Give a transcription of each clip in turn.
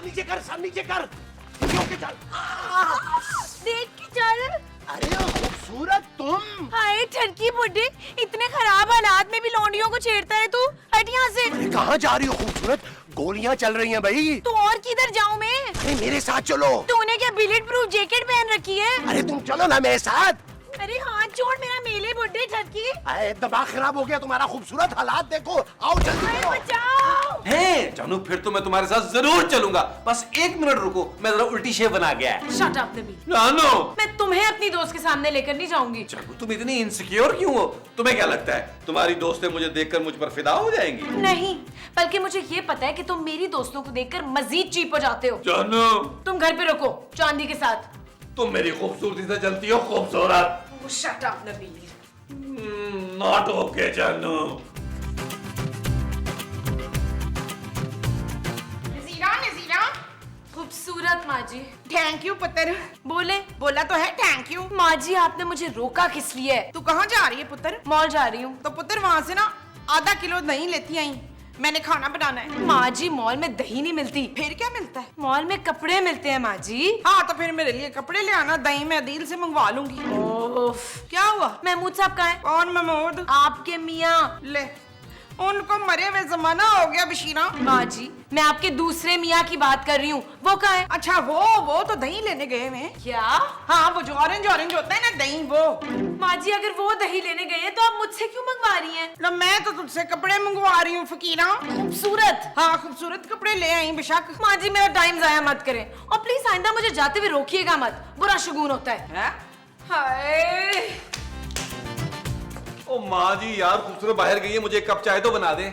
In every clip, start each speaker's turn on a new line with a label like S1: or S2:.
S1: नीचे कर, सर नीचे कर। नीचे चल।
S2: देख के चल।
S1: अरे खूबसूरत तुम।
S2: हाय ठरकी बुड्ढे, इतने खराब हालात में भी लौंडियों को छेड़ता है तू। हट यहाँ से।
S1: अरे कहाँ जा रही हो खूबसूरत? गोलियां चल रही हैं भाई।
S2: तो और किधर जाऊँ मैं?
S1: अरे मेरे साथ चलो।
S2: तूने क्या बुलेट प्रूफ जैकेट पहन रखी है?
S1: अरे तुम चलो ना मेरे साथ।
S2: अरे हाथ छोड़ मेरा मेले बुड्ढे ठरकी।
S1: अरे दिमाग खराब हो गया तुम्हारा, खूबसूरत हालात देखो। आओ जल्दी करो।
S2: बचाओ।
S3: हे जानू, फिर तो मैं तुम्हारे साथ जरूर चलूंगा, बस 1 मिनट रुको, मैं जरा उल्टी शेव बना गया है।
S2: Shut up Nabeel.
S3: जानू,
S2: मैं तुम्हें अपनी दोस्त के सामने लेकर नहीं जाऊंगी।
S3: जानू तुम इतनी इनसिक्योर क्यों हो? तुम्हें क्या लगता है तुम्हारी दोस्तें मुझे देखकर मुझ पर फिदा हो जाएंगी?
S2: नहीं, बल्कि मुझे ये पता है कि तुम मेरी दोस्तों को देखकर मजीद चीप हो जाते हो।
S3: जानू,
S2: तुम घर पे रुको चांदी के साथ।
S3: तुम मेरी खूबसूरती से जलती हो खूबसूरत।
S2: Shut up Nabeel.
S3: Not okay जानू।
S4: नज़ीरा
S2: खूबसूरत माँ जी।
S4: थैंक यू पुत्र।
S2: बोले।
S4: बोला तो है थैंक यू।
S2: माँ जी आपने मुझे रोका किस लिए?
S4: तू कहाँ जा रही है पुत्र?
S2: मॉल जा रही हूँ।
S4: तो पुत्र वहाँ से ना आधा किलो दही लेती आई, मैंने खाना बनाना है।
S2: माँ जी मॉल में दही नहीं मिलती।
S4: फिर क्या मिलता है?
S2: मॉल में कपड़े मिलते हैं माँ जी।
S4: हाँ तो फिर मेरे लिए कपड़े ले आना, दही मैं अदील से मंगवा लूंगी।
S2: ओफ।
S4: क्या हुआ?
S2: महमूद साहब कहाँ हैं?
S4: कौन महमूद?
S2: आपके मियाँ।
S4: ले, उनको मरे हुए जमाना हो गया बशीरा।
S2: माँ जी मैं आपके दूसरे मियाँ की बात कर रही हूँ, वो कहाँ है?
S4: अच्छा वो तो दही लेने गए हैं।
S2: क्या?
S4: हाँ वो जो ऑरेंज ऑरेंज होता है ना दही, वो।
S2: माँ जी अगर वो दही लेने गए हैं तो आप मुझसे क्यों मंगवा रही हैं?
S4: लो मैं तो तुझसे कपड़े मंगवा रही हूँ फकीरा।
S2: खूबसूरत।
S4: हाँ खूबसूरत कपड़े ले आई बेशक।
S2: माँ जी मेरा टाइम जाया मत करें और प्लीज आइंदा मुझे जाते हुए रोकिएगा मत, बुरा शगुन होता है। हाय।
S3: ओ माँ जी यार, खूबसूरत बाहर गई है, मुझे एक कप चाय तो बना दे।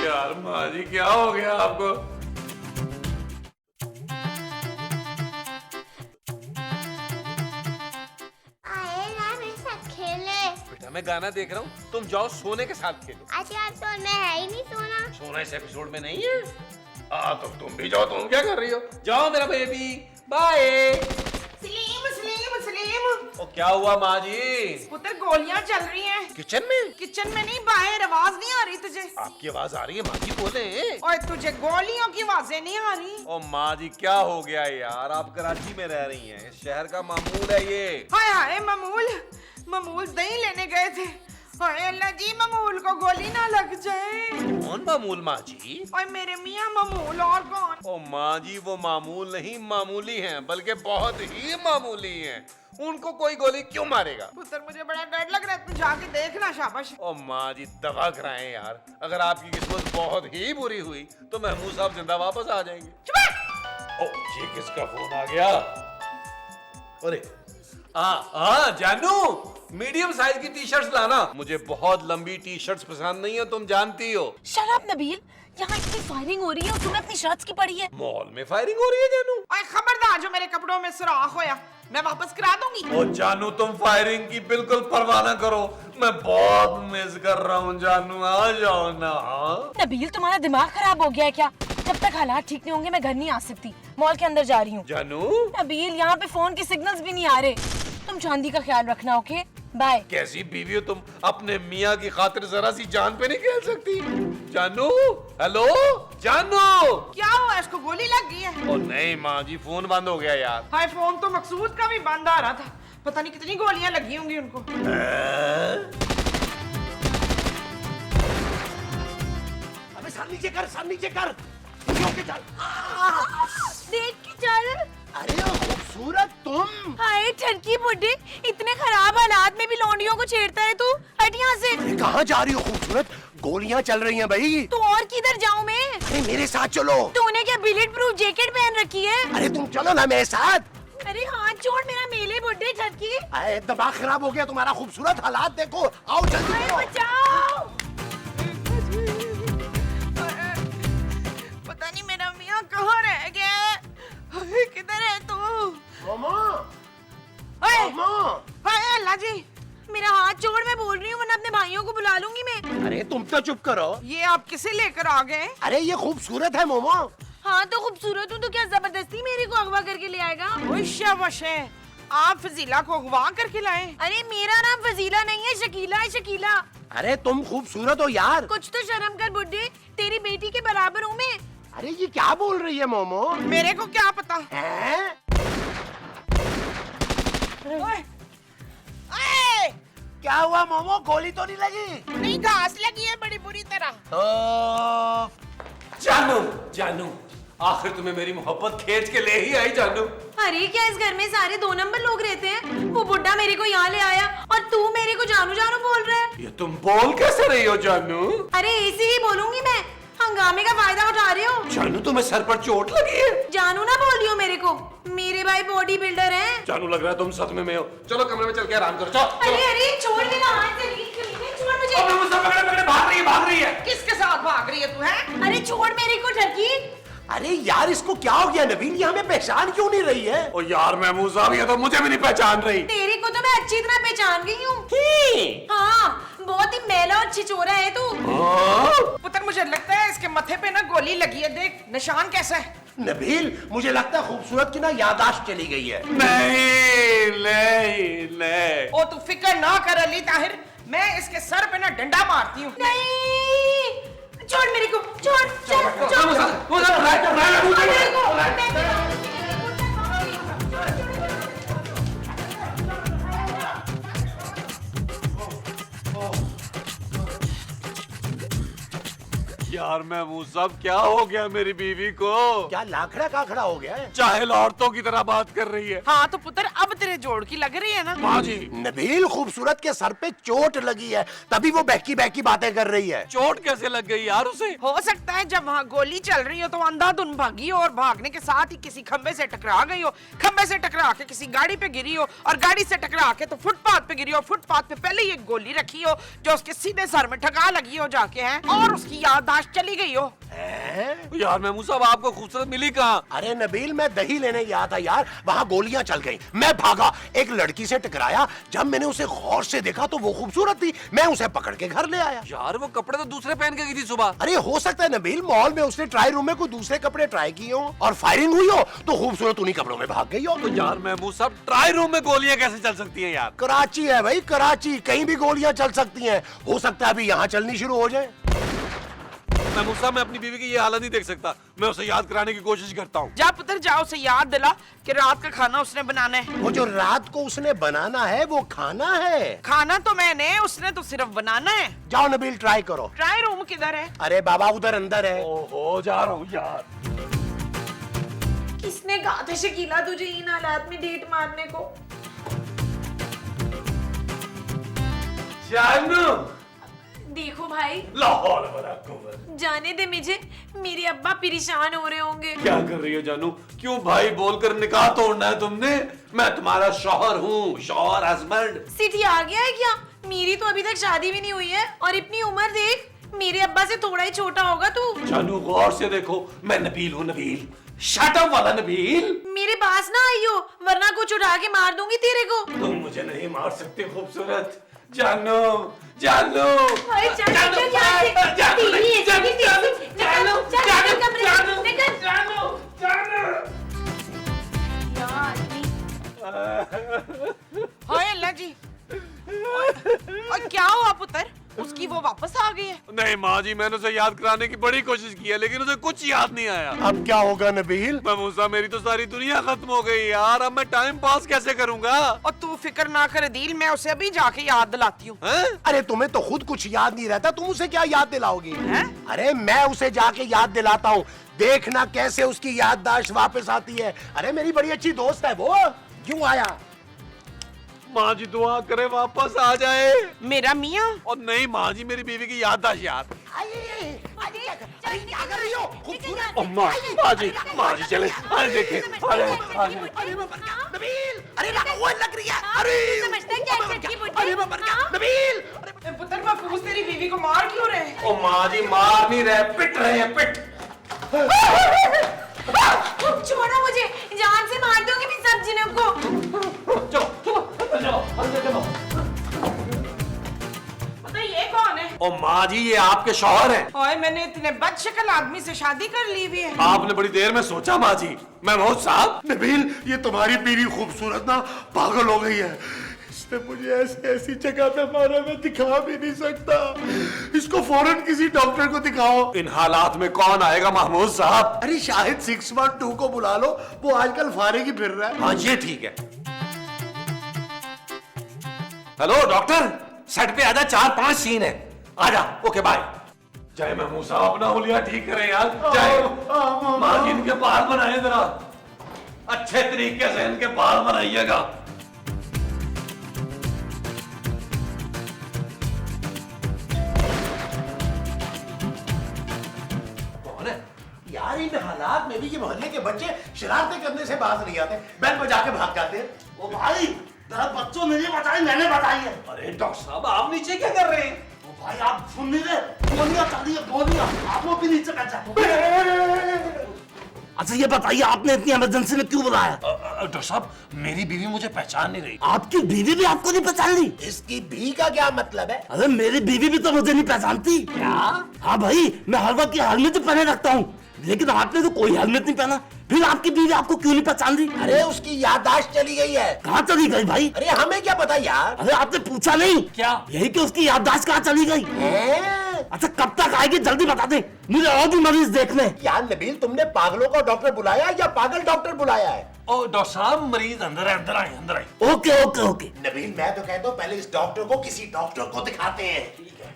S3: यार माँ जी क्या हो गया आपको?
S5: आए ना मेरे साथ खेले।
S3: बेटा मैं गाना देख रहा हूँ, तुम जाओ सोने के साथ खेलो।
S5: आज यार तो मैं है ही नहीं सोना।
S3: सोना इस एपिसोड में नहीं है। तो तुम भी जाओ, तुम क्या कर रही हो? जाओ मेरा बेबी, बाय।
S4: सलीम सलीम सलीम।
S3: ओ क्या हुआ माँ जी?
S4: पुत्र गोलियां चल रही हैं।
S3: किचन में?
S4: किचन में नहीं, बाहर। आवाज नहीं आ रही तुझे?
S3: आपकी आवाज आ रही है माँ जी, बोले।
S4: ओए तुझे गोलियों की आवाजें नहीं आ रही?
S3: ओ माँ जी क्या हो गया यार, आप कराची में रह रही हैं, शहर का मामूल है ये।
S4: हाय हाय मामूल दही लेने गए थे। हाय अल्लाह जी, मामूल को गोली ना लग जाए।
S3: कौन मामूल माँ जी?
S4: ओए मेरे मियाँ मामूल, और कौन?
S3: ओ माँ जी वो मामूल नहीं मामूली हैं, बल्कि बहुत ही मामूली हैं। उनको कोई गोली क्यों मारेगा?
S4: पुत्र मुझे बड़ा डर लग रहा है, तू जाके देखना। शाबाश।
S3: ओ माँ जी दवा कराएं यार, अगर आपकी किस्मत बहुत ही बुरी हुई तो महमूद साहब जिंदा वापस आ जाएंगे। ओ ये किसका फोन आ गया? अरे जानू, मीडियम साइज की टी शर्ट्स लाना, मुझे बहुत लंबी टी शर्ट्स पसंद नहीं है, तुम जानती हो।
S2: शट अप नबील, यहाँ इतनी फायरिंग हो रही है और तुम्हें अपनी शर्ट्स की पड़ी है।
S3: मॉल में फायरिंग हो रही है जानू।
S4: ओए खबरदार, जो मेरे कपड़ों में सुराख होया मैं वापस करा दूंगी।
S3: ओ जानू तुम फायरिंग की बिल्कुल परवाह ना करो, मैं बहुत मिस कर रहा हूँ जानू, आ जाओ ना।
S2: नबील तुम्हारा दिमाग खराब हो गया है क्या? जब तक हालात ठीक नहीं होंगे मैं घर नहीं आ सकती, मॉल के अंदर जा रही हूँ।
S3: जानू
S2: नबील यहाँ पे फोन के सिग्नल्स भी नहीं आ रहे, तुम चांदी का ख्याल रखना। Okay bye.
S3: कैसी बीवी हो तुम, अपने मियाँ की खातिर जरा सी जान पे नहीं खेल सकती? जानू, हेलो जानू।
S4: क्या हुआ, इसको गोली लग गई है?
S3: ओ नहीं माँ जी, फोन बंद हो गया यार।
S4: हाय फोन तो मकसूद का भी बंद आ रहा था, पता नहीं कितनी गोलियां लगी होंगी उनको।
S1: अबे सर नीचे कर, सर नीचे कर। नीचे चल।
S2: देख के चल।
S1: अरे खूबसूरत तुम।
S2: हाय ठरकी बुड्ढे, इतने खराब हालात में भी लौंडियों को छेड़ता है तू। हट यहाँ से।
S1: अरे कहाँ जा रही हो खूबसूरत? गोलियां चल रही हैं भाई।
S2: तो और किधर जाऊँ मैं?
S1: अरे मेरे साथ चलो।
S2: तूने क्या बुलेट प्रूफ जैकेट पहन रखी है?
S1: अरे तुम चलो ना मेरे साथ।
S2: अरे हाथ छोड़ मेरा मेले बुड्ढे ठरकी।
S1: अरे दिमाग खराब हो गया तुम्हारा, खूबसूरत हालात देखो। आओ जल्दी करो।
S2: बचाओ।
S4: पता नहीं मेरा मियाँ कहाँ रह गया। हाय, किधर है तू?
S1: मामा,
S4: हाय
S1: मामा।
S4: हाय अल्लाह जी,
S2: मेरा हाथ छोड़, मैं बोल रही हूँ वरना अपने भाइयों को बुला लूंगी मैं।
S1: अरे तुम तो चुप करो।
S4: ये आप किसे लेकर आ गए?
S1: अरे ये खूबसूरत है मोमो।
S2: हाँ तो खूबसूरत हूँ तो क्या जबरदस्ती मेरे को अगवा करके ले आएगा?
S4: शाबाश है, आप फजीला को अगवा करके लाए।
S2: अरे मेरा नाम फजीला नहीं है, शकीला है, शकीला।
S1: अरे तुम खूबसूरत हो यार।
S2: कुछ तो शर्म कर बुड्ढे, तेरी बेटी के बराबर हूँ मैं।
S1: अरे ये क्या बोल रही है मोमो?
S4: मेरे को क्या पता।
S1: हैं?
S4: ओए! ओए!
S1: क्या हुआ मोमो, गोली तो नहीं लगी?
S4: नहीं, घास लगी है बड़ी बुरी तरह।
S3: जानू जानू, आखिर तुम्हें मेरी मोहब्बत खींच के ले ही आई जानू।
S2: अरे क्या इस घर में सारे 2 नंबर लोग रहते हैं? वो बुड्ढा मेरे को यहाँ ले आया और तू मेरे को जानू जानू बोल रहा है।
S3: ये तुम बोल कैसे रही हो जानू?
S2: अरे ऐसे ही बोलूंगी मैं, हंगामे का फायदा उठा रहे हो।
S3: जानू तुम्हें सर पर चोट लगी है?
S2: जानू ना बोल रही हो मेरे को, मेरे भाई बॉडी बिल्डर हैं।
S3: जानू लग रहा है तुम सदमे में हो। चलो कमरे में चल के आराम करो। चलो
S2: अरे अरे छोड़ मेरा हाथ से, छोड़ मुझे।
S3: अब मुझे पकड़े पकड़े भाग रही है।
S4: किसके साथ भाग रही है तू? है
S2: अरे छोड़ मेरे को ठगी।
S1: अरे यार इसको क्या हो गया नबील, ये हमें पहचान क्यों नहीं रही है?
S3: ओ यार महमूद साहब, ये तो मुझे भी नहीं पहचान रही।
S2: तेरे को तो मैं अच्छी तरह पहचान गई हूँ। हाँ, बहुत ही मैला और छिचोरा है तू।
S4: पुत्र, मुझे लगता है इसके माथे पे ना गोली लगी है। देख निशान कैसा है।
S1: नबील मुझे लगता है खूबसूरत की ना याददाश्त चली गई है।
S3: नहीं नहीं नहीं।
S4: ओ तू फिक्र ना कर अली ताहिर, मैं इसके सर पे ना डंडा मारती हूँ।
S2: नहीं, छोड़ मेरे को, छोड़ छोड़ छोड़
S3: यार महमूद साहब, क्या हो गया मेरी बीवी को?
S1: क्या लाखड़ा काखड़ा हो गया है?
S3: चाहे औरतों की तरह बात कर रही है।
S4: हाँ तो पुत्र, अब तेरे जोड़ की लग रही है ना।
S3: माँ जी,
S1: नबील खूबसूरत के सर पे चोट लगी है, तभी वो बहकी बहकी बातें कर रही है।
S3: चोट कैसे लग गई यार उसे?
S4: हो सकता है जब वहाँ गोली चल रही हो तो अंधाधुन भागी हो और भागने के साथ ही किसी खंबे से टकरा गई हो, खंबे से टकरा के किसी गाड़ी पे गिरी हो और गाड़ी से टकरा के तो फुटपाथ पे गिरी हो, फुटपाथ पे पहले ही एक गोली रखी हो जो उसके सीधे सर में ठगा लगी हो जाके है और उसकी याददाश्त चली गई हो।
S3: यार महमूद साहब, आपको खूबसूरत मिली कहाँ?
S1: अरे नबील मैं दही लेने गया था यार, वहाँ गोलियां चल गई, मैं भागा, एक लड़की से टकराया, जब मैंने उसे गौर से देखा तो वो खूबसूरत थी, मैं उसे पकड़ के घर ले आया।
S3: यार वो कपड़े तो दूसरे पहन के गई थी सुबह।
S1: अरे हो सकता है नबील मॉल में उसने ट्राई रूम में कोई दूसरे कपड़े ट्राई किए हो और फायरिंग हुई हो तो खूबसूरत उन्हीं कपड़ों में भाग गई हो।
S3: तो यार महमूद साहब, ट्राई रूम में गोलियां कैसे चल सकती हैं यार?
S1: कराची है भाई, कराची, कहीं भी गोलियां चल सकती हैं, हो सकता है अभी यहाँ चलनी शुरू हो जाए।
S3: महमूद साहब, मैं अपनी बीवी की ये हालत नहीं देख सकता, मैं उसे याद कराने की कोशिश करता हूँ।
S4: जा पुत्र जा, उसे याद दिला कि रात का खाना उसने बनाना है।
S1: वो जो रात को उसने बनाना है वो खाना है।
S4: खाना तो मैंने, उसने तो सिर्फ बनाना है।
S1: जाओ नबील ट्राई करो।
S4: ट्राई रूम किधर है?
S1: अरे बाबा उधर अंदर है।
S3: ओहो, जा रहा हूँ यार।
S2: किसने कहा था शकीला तुझे इन हालात में डेट मारने को?
S3: जानू,
S2: देखो भाई,
S3: लाहौर वाला कुंवर।
S2: जाने दे मुझे, मेरे अब्बा परेशान हो रहे होंगे।
S3: क्या कर रही हो जानू? क्यों भाई बोलकर निकाह तोड़ना है तुमने? मैं तुम्हारा शौहर हूँ, शौहर हस्बैंड।
S2: सिटी आ गया है क्या? मेरी तो अभी तक शादी भी नहीं हुई है और इतनी उम्र देख, मेरे अब्बा से थोड़ा ही छोटा होगा तू।
S3: जानू गौर से देखो, मैं नबील हूँ, नबील, शट अप वाला नबील।
S2: मेरे पास ना आइयो, वरना कुछ उठा के मार दूंगी तेरे को।
S3: तुम मुझे नहीं मार सकते खूबसूरत। जानू जानू,
S2: अरे चल निकल यहाँ से, तेरी ऐसी भी तेरी, निकल, चल निकल कमरे से, निकल। यार,
S4: हाय अल्लाह जी। और क्या हुआ पुत्र? उसकी वो वापस आ गई है?
S3: नहीं माँ जी, मैंने उसे याद कराने की बड़ी कोशिश की है लेकिन उसे कुछ याद नहीं आया।
S1: अब क्या होगा नबील?
S3: महमूसा, मेरी तो सारी दुनिया खत्म हो गई यार, अब मैं टाइम पास कैसे करूंगा?
S4: और तू फिक्र ना कर दिल, मैं उसे अभी जाके याद दिलाती हूँ।
S1: अरे तुम्हें तो खुद कुछ याद नहीं रहता, तुम उसे क्या याद दिलाओगी?
S4: हैं?
S1: अरे मैं उसे जाके याद दिलाता हूँ, देखना कैसे उसकी याददाश्त वापस आती है। अरे मेरी बड़ी अच्छी दोस्त है वो, क्यों आया?
S3: माँ जी दुआ करे वापस आ जाए।
S4: मेरा मियाँ?
S3: और नहीं माँ जी, मेरी बीवी की याददाश्त यार।
S1: अरे क्या कर रही हो? खूबसूरत।
S3: माँ जी चले, अरे देखे, अरे
S1: नबील, अरे वो लग रही है। अरे
S2: समझता है क्या चटकी बुड्ढी?
S1: अरे मैं मर गया। नबील,
S4: पुत्र महफूज तेरी बीवी को मार क्यों रहे?
S3: ओ माँ जी, मार नहीं रहे, पिट रहे हैं, पिट।
S2: छोड़ो मुझे, जान से मार दूंगी मैं सब जिनों को।
S4: पता ये कौन है?
S3: ओ माँ जी, ये आपके शौहर हैं।
S4: ओए, मैंने इतने बदशक्ल आदमी से शादी कर ली हुई है।
S3: आपने बड़ी देर में सोचा माँ जी। महमूद साहब,
S1: नबील ये तुम्हारी बीवी खूबसूरत ना पागल हो गई है, इसने मुझे ऐसी ऐसी जगह पे मारा, मैं दिखा भी नहीं सकता। इसको फौरन किसी डॉक्टर को दिखाओ।
S3: इन हालात में कौन आएगा महमूद साहब?
S1: अरे शाहिद 612 को बुला लो, वो आजकल फारे की फिर रहा है।
S3: हाँ ये ठीक है। हेलो डॉक्टर, सेट पे आजा, 4-5 सीन है, आजा। Okay bye. जय महमूद साहब, अपना हुलिया ठीक करें यार। जय माँ जी, इनके बाल बनाए जरा अच्छे तरीके से, इनके बाल बनाइएगा।
S1: कौन है यार? इन हालात में भी ये मोहल्ले के बच्चे शरारतें करने से बाज नहीं आते, बैल बजा के भाग जाते हैं।
S6: ओ भाई, तेरा बच्चों ने नहीं बताई, मैंने बताई है।
S3: अरे डॉक्टर साहब, आप नीचे क्या कर रहे हैं?
S6: ओ भाई, आप सुन नहीं रहे? गोलियां चल रही है, गोलियां। आप लोग भी नीचे बैठ जाओ। अच्छा ये बताइए, आपने इतनी इमरजेंसी में क्यों बुलाया?
S3: डॉक्टर साहब, मेरी बीवी मुझे पहचान नहीं रही।
S6: आपकी बीवी भी आपको नहीं पहचान रही?
S1: इसकी भी का क्या मतलब है?
S6: अरे मेरी बीवी भी तो मुझे नहीं पहचानती।
S1: क्या?
S6: हाँ भाई, मैं हर वक्त हेलमेट पहने रखता हूँ, लेकिन आपने तो कोई हेलमेट नहीं पहना। फिर आपकी बीवी आपको क्यों नहीं पहचान रही?
S1: अरे उसकी याददाश्त चली गई है।
S6: कहाँ चली गई भाई?
S1: अरे हमें क्या पता यार।
S6: अरे आपने पूछा नहीं?
S3: क्या?
S6: यही कि उसकी याददाश्त कहाँ चली गई। अच्छा कब तक आएगी, जल्दी बता दे, मुझे और भी मरीज देखने।
S1: यार नबील, तुमने पागलों का डॉक्टर बुलाया या पागल डॉक्टर बुलाया है?
S3: ओ डॉक्टर साहब, मरीज अंदर है, अंदर आए, अंदर आए।
S6: Okay okay okay.
S1: नबील, मैं तो कहता हूँ पहले इस डॉक्टर को किसी डॉक्टर को दिखाते हैं। ठीक है।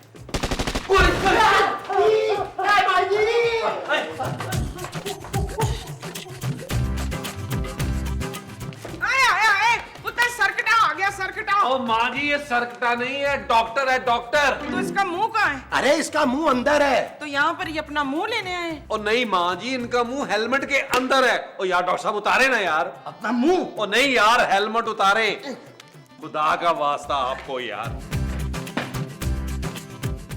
S4: सरकटा आ गया, सरकटा।
S3: ओ माँ जी, ये सरकटा नहीं है, डॉक्टर है, डॉक्टर।
S4: तो इसका मुंह कहाँ है?
S1: अरे इसका मुंह अंदर है।
S4: तो यहाँ पर ये अपना मुंह लेने आए।
S3: ओ नहीं माँ जी, इनका मुंह हेलमेट के अंदर है। ओ यार डॉक्टर साहब, उतारे ना यार
S6: अपना मुंह।
S3: ओ नहीं यार, हेलमेट उतारे, खुदा का वास्ता आपको यार।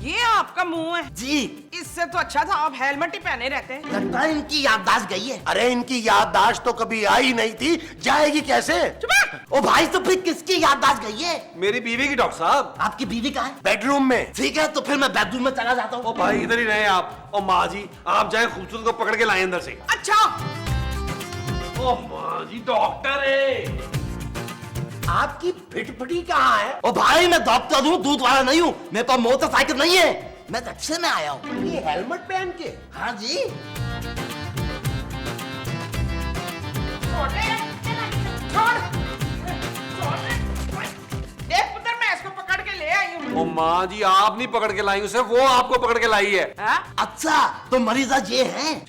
S4: ये आपका मुंह है?
S6: जी।
S4: इससे तो अच्छा था आप हेलमेट ही पहने रहते।
S6: लगता है इनकी याददाश्त गई है।
S1: अरे इनकी याददाश्त तो कभी आई नहीं थी, जाएगी कैसे?
S6: ओ भाई, तो फिर किसकी याददाश्त गई है?
S3: मेरी बीवी की डॉक्टर साहब।
S6: आपकी बीवी कहाँ है?
S1: बेडरूम में।
S6: ठीक है, तो फिर मैं बेडरूम में चला जाता
S3: ओ
S6: हूँ।
S3: भाई इधर ही रहे आप। ओ माँ जी, आप जाए, खूबसूरत को पकड़ के लाए अंदर से।
S4: अच्छा।
S3: ओ माँ जी, डॉक्टर है।
S1: आपकी फिटफटी कहाँ है?
S6: ओ भाई, मैं डॉक्टर हूँ, दूध वाला नहीं हूँ। मेरे पास मोटरसाइकिल नहीं है, मैं रिक्शे में आया हूँ।
S1: ये हेलमेट पहन के?
S6: हाँ जी।
S4: देख पुत्र, मैं इसको पकड़ के ले आई हूँ।
S3: ओ माँ जी, आप नहीं पकड़ के लाई उसे, वो आपको पकड़ के लाई है।
S6: अच्छा, तो मरीजा ये है?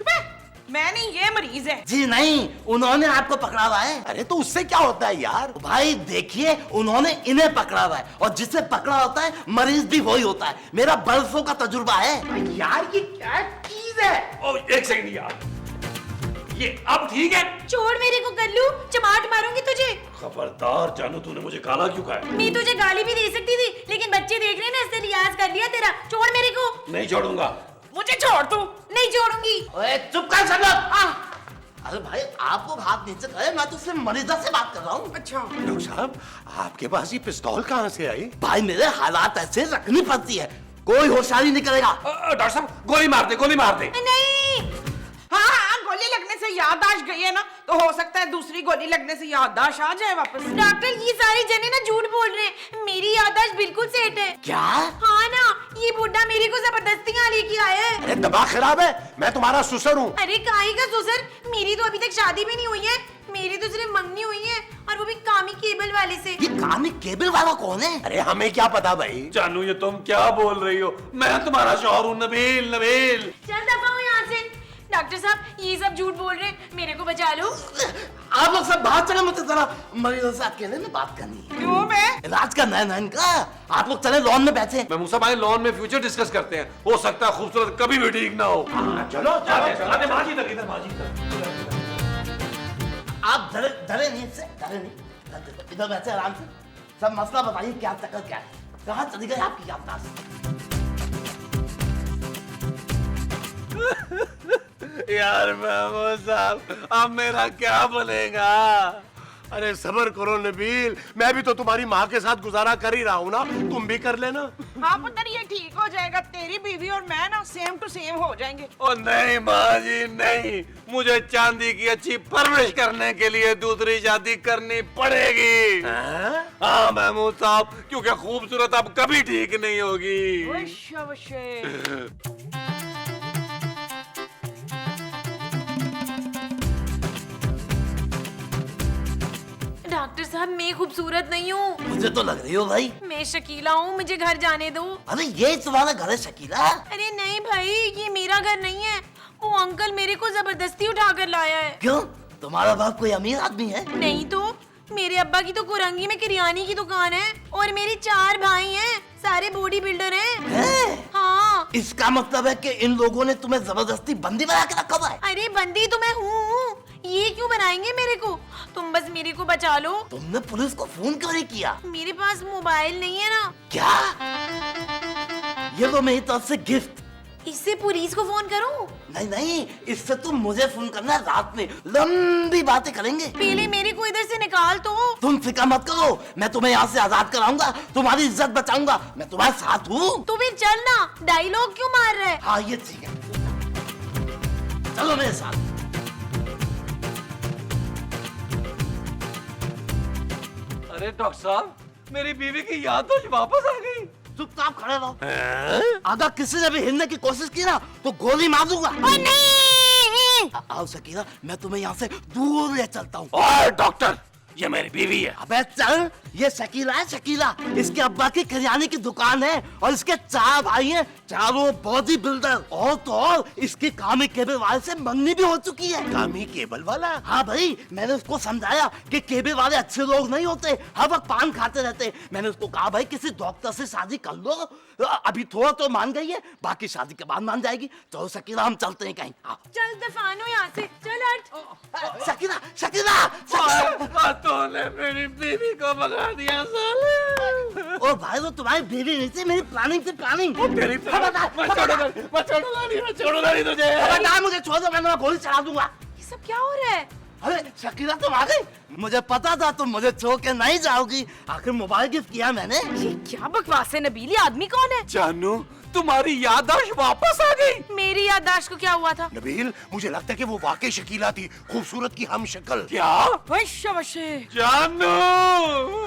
S4: मैं नहीं, ये मरीज है।
S6: जी नहीं, उन्होंने आपको पकड़ा हुआ है।
S1: अरे तो उससे क्या होता है यार?
S6: भाई देखिए, उन्होंने इन्हें पकड़ा हुआ है, और जिसे पकड़ा होता है मरीज भी वही होता है। मेरा बरसों का तजुर्बा है।
S1: यार ये क्या चीज है?
S3: ओ एक सेकंड यार, ये अब ठीक है?
S2: छोड़ मेरे को कल्लू, चमाट मारूंगी तुझे।
S3: खबरदार जानू, तूने मुझे काला क्यों कहा है?
S2: मैं तुझे गाली भी दे सकती थी, लेकिन बच्चे देख रहे हैं ना, इससे लिहाज कर लिया तेरा। छोड़ मेरे को।
S3: नहीं छोड़ूंगा।
S4: मुझे छोड़ तू।
S2: नहीं छोड़ूंगी।
S6: ओए चुप कर सब लोग। अरे भाई, आप लोग हाथ नीचे करें, मैं तो सिर्फ मरीजा से बात कर रहा हूँ।
S4: अच्छा।
S1: डॉक्टर साहब, आपके पास ये पिस्तौल कहाँ से आई?
S6: भाई मेरे हालात ऐसे रखनी पड़ती है, कोई होशियारी नहीं करेगा।
S3: डॉक्टर साहब, गोली मार दे, गोली मार दे।
S2: नहीं।
S4: हाँ हाँ, गोली लगने से याददाश्त गई है ना, तो हो सकता है दूसरी गोली लगने से याददाश्त आ जाए वापस।
S2: डॉक्टर, ये सारे जने ना झूठ बोल रहे हैं, मेरी याददाश्त बिल्कुल सेट है।
S6: क्या?
S2: हाँ ना, ये बुड्ढा मेरे को जबरदस्ती यहाँ लेके आया है।
S1: अरे दिमाग खराब है, मैं तुम्हारा ससुर हूँ।
S2: अरे काहे का ससुर? मेरी तो अभी तक शादी भी नहीं हुई है, मेरी तो सिर्फ मंगनी हुई है, और वो भी कामी केबल वाले से।
S6: ये कामी केबल वाला कौन है?
S1: अरे हमें क्या पता भाई।
S3: जानू, ये तुम क्या बोल रही हो? मैं तुम्हारा शौहर हूँ, नबील, नबील।
S2: चल दफा हो यहाँ से। डॉक्टर साहब, ये सब झूठ बोल रहे हैं, मेरे को बचा लो।
S6: आप लोग सब बाहर चले, मुझे जरा मरीजों से अकेले में बात करनी है।
S4: क्यों बे?
S6: इलाज करना है ना इनका। आप लोग चले लॉन में बैठे।
S3: मैं मूसा भाई, लॉन में फ्यूचर डिस्कस करते हैं, हो सकता है खूबसूरत कभी भी ठीक ना हो।
S1: चलो
S3: चलो माँ जी इधर, इधर माँ जी इधर।
S6: आप डरे डरे नहीं, इससे डरे नहीं, इधर बैठे आराम से। सब मसला बताइए, क्या चक्कर क्या है, कहाँ चली गई आपकी याददाश्त?
S3: यार महमूद साहब, अब मेरा क्या बनेगा?
S1: अरे सब्र करो नबील, मैं भी तो तुम्हारी माँ के साथ गुजारा कर ही रहा हूँ ना, तुम भी कर लेना।
S4: हाँ पुत्र ये ठीक हो जाएगा, तेरी बीवी और मैं ना सेम टू सेम हो जाएंगे।
S3: ओ नहीं माँ जी नहीं, मुझे चांदी की अच्छी परवरिश करने के लिए दूसरी शादी करनी पड़ेगी। हाँ महमूद साहब, क्योंकि खूबसूरत अब कभी ठीक नहीं होगी।
S4: वश्य वश्य।
S2: डॉक्टर साहब मैं खूबसूरत नहीं हूँ,
S6: मुझे तो लग रही हो भाई।
S2: मैं शकीला हूँ, मुझे घर जाने दो।
S6: अरे ये तुम्हारा घर है शकीला?
S2: अरे नहीं भाई, ये मेरा घर नहीं है, वो अंकल मेरे को जबरदस्ती उठा कर लाया है।
S6: क्यों, तुम्हारा बाप कोई अमीर आदमी है?
S2: नहीं तो, मेरे अब्बा की तो कुरंगी में किरियानी की दुकान है और मेरी 4 भाई हैं, सारे बॉडी बिल्डर हैं।
S6: है?
S2: हाँ।
S6: इसका मतलब है कि इन लोगों ने तुम्हें जबरदस्ती बंदी बना के रखा हुआ है।
S2: अरे बंदी तो मैं हूँ, ये क्यों बनाएंगे मेरे को? तुम बस मेरे को बचा लो।
S6: तुमने पुलिस को फोन क्यों नहीं किया?
S2: मेरे पास मोबाइल नहीं है ना।
S6: क्या? ये लो मेरी तरफ से गिफ्ट।
S2: इससे पुलिस को फोन करूँ?
S6: नहीं नहीं, इससे तुम मुझे फोन करना, रात में लंबी बातें करेंगे।
S2: पहले मेरे को इधर से निकाल तो।
S6: तुम फिक्र मत करो, मैं तुम्हें यहाँ से आजाद कराऊंगा, तुम्हारी इज्जत बचाऊंगा, मैं तुम्हारे साथ हूँ।
S2: तो फिर चल ना, डायलॉग क्यों मार रहा है?
S6: हाँ ये ठीक है, चलो मेरे साथ।
S3: अरे डॉक्टर साहब, मेरी बीवी की याददाश्त वापस आ गई।
S6: चुपचाप खड़े रहो। अगर किसी ने भी हिलने की कोशिश की ना तो गोली मार दूंगा।
S2: नहीं।
S6: आओ शकीला, मैं तुम्हें यहाँ से दूर ले चलता हूँ।
S1: और डॉक्टर, ये मेरी बीवी है।
S6: अबे चल, ये शकीला है शकीला, इसके अब्बा की किराने की दुकान है और इसके 4 भाई हैं, चारों बॉडी बिल्डर। और तो और इसकी कामी केबल वाले से मंगनी भी हो चुकी है।
S1: कामी केबल वाला?
S6: हाँ भाई, मैंने उसको समझाया कि केबल वाले अच्छे लोग नहीं होते, हर वक्त पान खाते रहते। मैंने उसको कहा भाई किसी डॉक्टर से शादी कर लो। अभी थोड़ा तो मान गई है, बाकी शादी के बाद मान जाएगी। चलो शकीला हम चलते हैं कहीं। आओ।
S2: चल दफानो यहाँ से, चल हट।
S6: शकीला शकीला शकीला।
S3: तूने मेरी बीवी को भगा दिया साले।
S6: ओ भाई, वो तुम्हारी बीवी नहीं थी, मेरी प्लानिंग थी, प्लानिंग।
S3: तेरी मैं छोड़ूंगा नहीं तुझे।
S6: खबरदार, मुझे छोड़ दो, मैं तुम्हें गोली चला दूंगा।
S2: ये सब क्या हो रहा है?
S6: अरे शकीला तुम आ गई? मुझे पता था तुम मुझे छोड़ के नहीं जाओगी, आखिर मोबाइल गिफ्ट किया मैंने।
S2: ये क्या बकवास है नबील, ये आदमी कौन है?
S3: जानू, तुम्हारी याददाश्त वापस आ गई।
S2: मेरी याददाश्त को क्या हुआ था?
S1: नबील, मुझे लगता है कि वो वाकई शकीला थी, खूबसूरत की हम शक्ल।
S3: क्या?
S4: वश्य वश्य।
S3: जानू,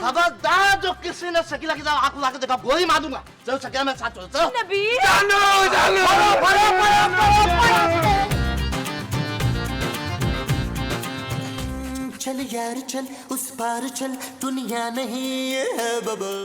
S6: खबरदार, जो किसी ने शकीला की तरफ आंख उठा के देखा गोली मार दूंगा। चलो शकीला मेरे साथ चलो, चलो।
S2: नबील।
S3: जानू, जानू।
S7: चल यार चल, उस पार चल, दुनिया नहीं है बबल।